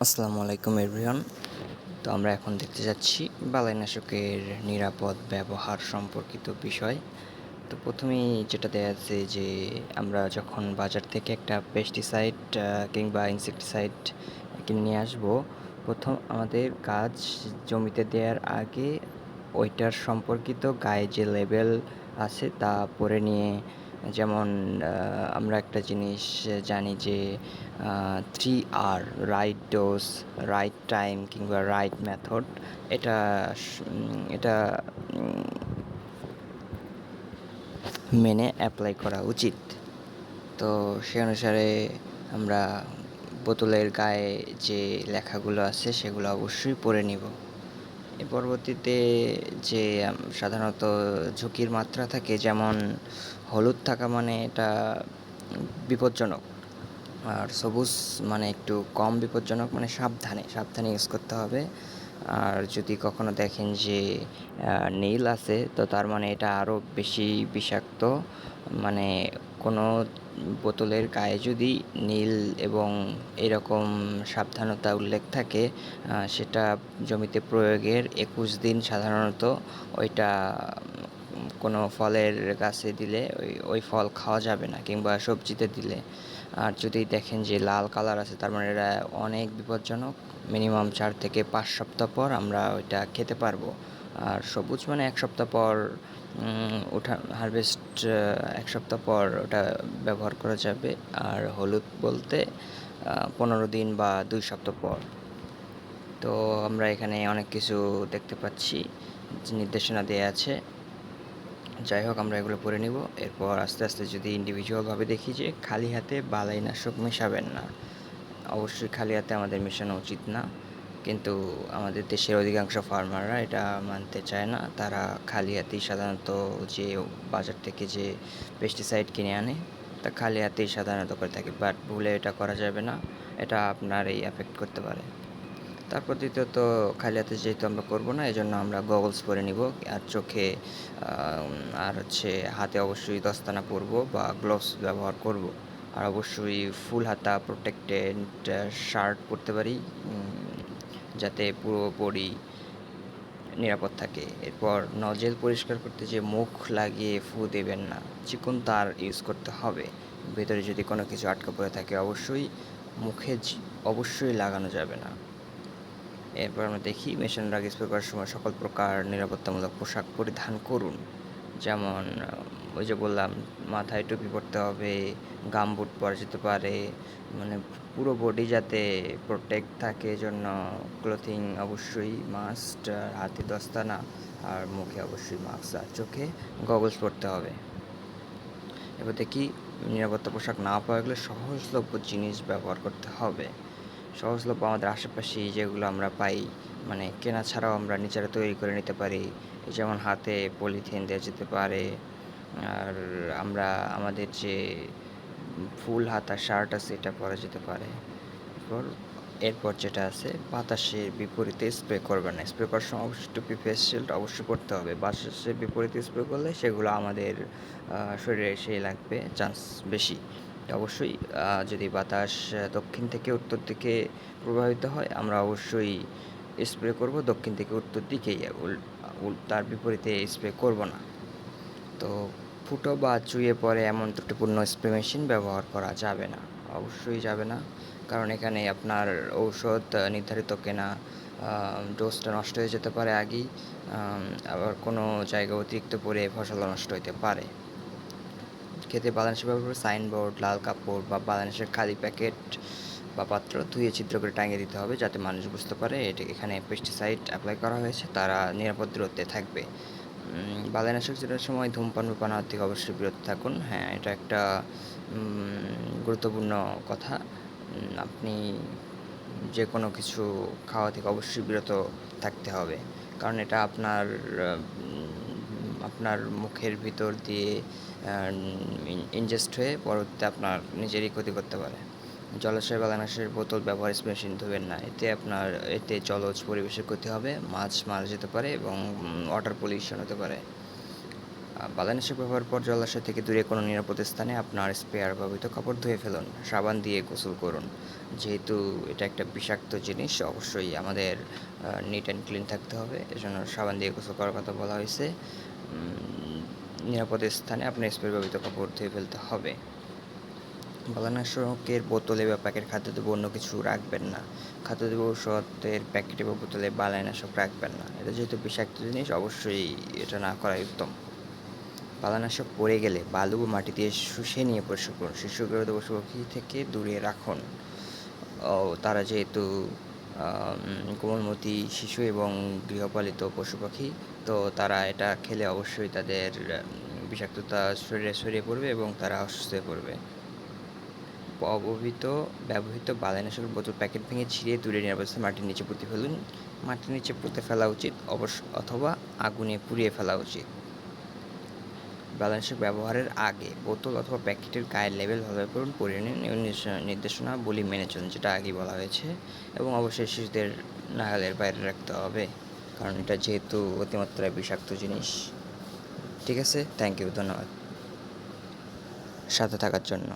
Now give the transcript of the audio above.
আসসালামু আলাইকুম এভরিওয়ান। তো আমরা এখন দেখতে যাচ্ছি বালাইনাশকের নিরাপদ ব্যবহার সম্পর্কিত বিষয়। তো প্রথমেই যেটা দেয়া আছে যে আমরা যখন বাজার থেকে একটা পেস্টিসাইড কিংবা ইনসেক্টিসাইড কিনে নিয়ে আসবো, প্রথম আমাদের কাজ জমিতে দেওয়ার আগে ওইটার সম্পর্কিত গায়ে যে লেবেল আছে তা পড়ে নিয়ে, যেমন আমরা একটা জিনিস জানি যে 3R, right dose, right time কিংবা রাইট মেথড। এটা এটা মেনে অ্যাপ্লাই করা উচিত। তো সে অনুসারে আমরা বোতলের গায়ে যে লেখাগুলো আছে সেগুলো অবশ্যই পড়ে নিব। এর পরবর্তীতে যে সাধারণত ঝুঁকির মাত্রা থাকে, যেমন হলুদ থাকা মানে এটা বিপজ্জনক, আর সবুজ মানে একটু কম বিপজ্জনক, মানে সাবধানে সাবধানে ইউজ করতে হবে। আর যদি কখনো দেখেন যে নীল আছে, তো তার মানে এটা আরও বেশি বিষাক্ত। মানে কোনো বোতলের গায়ে যদি নীল এবং এরকম সাবধানতা উল্লেখ থাকে, সেটা জমিতে প্রয়োগের 21 দিন সাধারণত ওইটা কোনো ফলের গাছে দিলে ওই ফল খাওয়া যাবে না, কিংবা সবজিতে দিলে। আর যদি দেখেন যে লাল কালার আছে, তার মানে এটা অনেক বিপজ্জনক। মিনিমাম 4 থেকে 5 সপ্তাহ পর আমরা ওইটা খেতে পারবো। আর সবুজ মানে 1 সপ্তাহ পর ওঠা হারভেস্ট, 1 সপ্তাহ পর ওটা ব্যবহার করা যাবে। আর হলুদ বলতে 15 দিন বা 2 সপ্তাহ পর। তো আমরা এখানে অনেক কিছু দেখতে পাচ্ছি, নির্দেশনা দেয়া আছে। যাই হোক, আমরা এগুলো পড়ে নিব। এরপর আস্তে আস্তে যদি ইন্ডিভিজুয়ালভাবে দেখি যে খালি হাতে বালাইনাশক মেশাবেন না। অবশ্যই খালি হাতে আমাদের মেশানো উচিত না, কিন্তু আমাদের দেশের অধিকাংশ ফার্মাররা এটা মানতে চায় না। তারা খালি হাতেই সাধারণত যে বাজার থেকে যে পেস্টিসাইড কিনে আনে, তা খালি হাতেই সাধারণত করে থাকে। বাট ভুলে এটা করা যাবে না, এটা আপনার এই এফেক্ট করতে পারে। তারপর দ্বিতীয়ত, খালি হাতে যেহেতু আমরা করবো না, এজন্য আমরা গগলস পরে নিব। আর চোখে আর হচ্ছে হাতে অবশ্যই দস্তানা পরবো বা গ্লোভস ব্যবহার করব। আর অবশ্যই ফুল হাতা প্রোটেক্টেড শার্ট পরতে পারি, যাতে পুরো বডি নিরাপদ থাকে। এরপর নজেল পরিষ্কার করতে যে মুখ লাগিয়ে ফু দেবেন না, চিকন তার ইউজ করতে হবে। ভেতরে যদি কোনো কিছু আটকা পড়ে থাকে, অবশ্যই মুখে অবশ্যই লাগানো যাবে না। এরপর আমরা দেখি মেশিনের আগে স্প্রে করার সময় সকল প্রকার নিরাপত্তামূলক পোশাক পরিধান করুন। যেমন ওই যে বললাম, মাথায় টুপি পরতে হবে, গামবুট পরা যেতে পারে, মানে পুরো বডি যাতে প্রোটেক্ট থাকে, এজন্য ক্লোথিং অবশ্যই মাস্ট। আর হাতে দস্তানা, আর মুখে অবশ্যই মাস্ক, আর চোখে গগলস পরতে হবে। এবার দেখি, নিরাপত্তা পোশাক না পাওয়া গেলে সহজলভ্য জিনিস ব্যবহার করতে হবে। সহজলভ্য আমাদের আশেপাশেই যেগুলো আমরা পাই, মানে কেনা ছাড়াও আমরা নিজেরা তৈরি করে নিতে পারি। যেমন হাতে পলিথিন দেওয়া যেতে পারে। আর আমরা আমাদের যে ফুল হাতা শার্ট আছে, এটা পরা যেতে পারে। এরপর এরপর যেটা আছে, বাতাসের বিপরীতে স্প্রে করবেন না। স্প্রে করার সময় অবশ্যই টুপি, ফেস শিল্ড অবশ্যই পরতে হবে। বাতাসের বিপরীতে স্প্রে করলে সেগুলো আমাদের শরীরে এসে লাগবে চান্স বেশি। অবশ্যই যদি বাতাস দক্ষিণ থেকে উত্তর দিকে প্রবাহিত হয়, আমরা অবশ্যই স্প্রে করব দক্ষিণ থেকে উত্তর দিকেই, তার বিপরীতে স্প্রে করব না। তো ফুটো বা চুইয়ে পড়ে এমন ত্রুটিপূর্ণ স্প্রে মেশিন ব্যবহার করা যাবে না, অবশ্যই যাবে না। কারণ এখানে আপনার ঔষধ নির্ধারিত কেনা ডোজটা নষ্ট হয়ে যেতে পারে আগেই। আবার কোনো জায়গায় অতিরিক্ত পড়ে ফসল নষ্ট হতে পারে। খেতে বালানসের ব্যবহার সাইনবোর্ড, লাল কাপড় বা বালানসের খালি প্যাকেট বা পাত্র ধুয়ে ছিদ্র করে টাঙিয়ে দিতে হবে, যাতে মানুষ বুঝতে পারে এখানে পেস্টিসাইড অ্যাপ্লাই করা হয়েছে, তারা নিরাপদ দূরত্বে থাকবে। বালাইনাশক ছিটানোর সময় ধূমপান বা পানাহার থেকে অবশ্যই বিরত থাকুন। হ্যাঁ, এটা একটা গুরুত্বপূর্ণ কথা। আপনি যে কোনো কিছু খাওয়া থেকে অবশ্যই বিরত থাকতে হবে, কারণ এটা আপনার মুখের ভিতর দিয়ে ইনজেস্ট হয়ে পরবর্তীতে আপনার নিজেরই ক্ষতি করতে পারে। জলাশয় বালাইনাশের বোতল ব্যবহার মেশিন ধুবেন না। এতে জলজ পরিবেশের ক্ষতি হবে, মাছ মারা যেতে পারে এবং ওয়াটার পলিউশন হতে পারে। বালাইনাশক ব্যবহারের পর জলাশয় থেকে দূরে কোনো নিরাপদ স্থানে আপনার স্পেয়ার ব্যবহৃত কাপড় ধুয়ে ফেলুন। সাবান দিয়ে গোসল করুন। যেহেতু এটা একটা বিষাক্ত জিনিস, অবশ্যই আমাদের নিট অ্যান্ড ক্লিন থাকতে হবে। এজন্য সাবান দিয়ে গোসল করার কথা বলা হয়েছে। নিরাপদ স্থানে আপনার স্প্রে ব্যবহৃত কাপড় ধুয়ে ফেলতে হবে। বালাইনাশকের বোতলে বা প্যাকেট খাদ্যদ্রব্য অন্য কিছু রাখবেন না। খাদ্যদ্রব্য ঔষধের প্যাকেটে বা বোতলে বালাইনাশক রাখবেন না। এটা যেহেতু বিষাক্ত জিনিস, অবশ্যই এটা না করাই উত্তম। বালাইনাশক পড়ে গেলে বালু ও মাটি দিয়ে শুষে নিয়ে পরিষ্কার করুন। শিশুগৃহীত পশুপাখি থেকে দূরে রাখুন। তারা যেহেতু কোমলমতি শিশু এবং গৃহপালিত পশু পাখি, তো তারা এটা খেলে অবশ্যই তাদের বিষাক্ততা শরীরে ছড়িয়ে পড়বে এবং তারা অসুস্থ হয়ে পড়বে। ব্যবহৃত বালাইনাশকের বোতল প্যাকেট ভেঙে ছিঁড়ে দূরে নিরাপদ স্থানে মাটির নিচে পুঁতে ফেলুন। মাটির নিচে পুঁতে ফেলা উচিত অথবা আগুনে পুড়িয়ে ফেলা উচিত। বালাইনাশক ব্যবহারের আগে বোতল অথবা প্যাকেটের গায়ের লেবেল ভালোভাবে পড়ুন, পড়ে নিন এবং নির্দেশনাবলী মেনে চলুন, যেটা আগেই বলা হয়েছে। এবং অবশ্যই শিশুদের নাগালের বাইরে রাখতে হবে, কারণ এটা যেহেতু অতিমাত্রায় বিষাক্ত জিনিস। ঠিক আছে, থ্যাংক ইউ, ধন্যবাদ সাথে থাকার জন্য।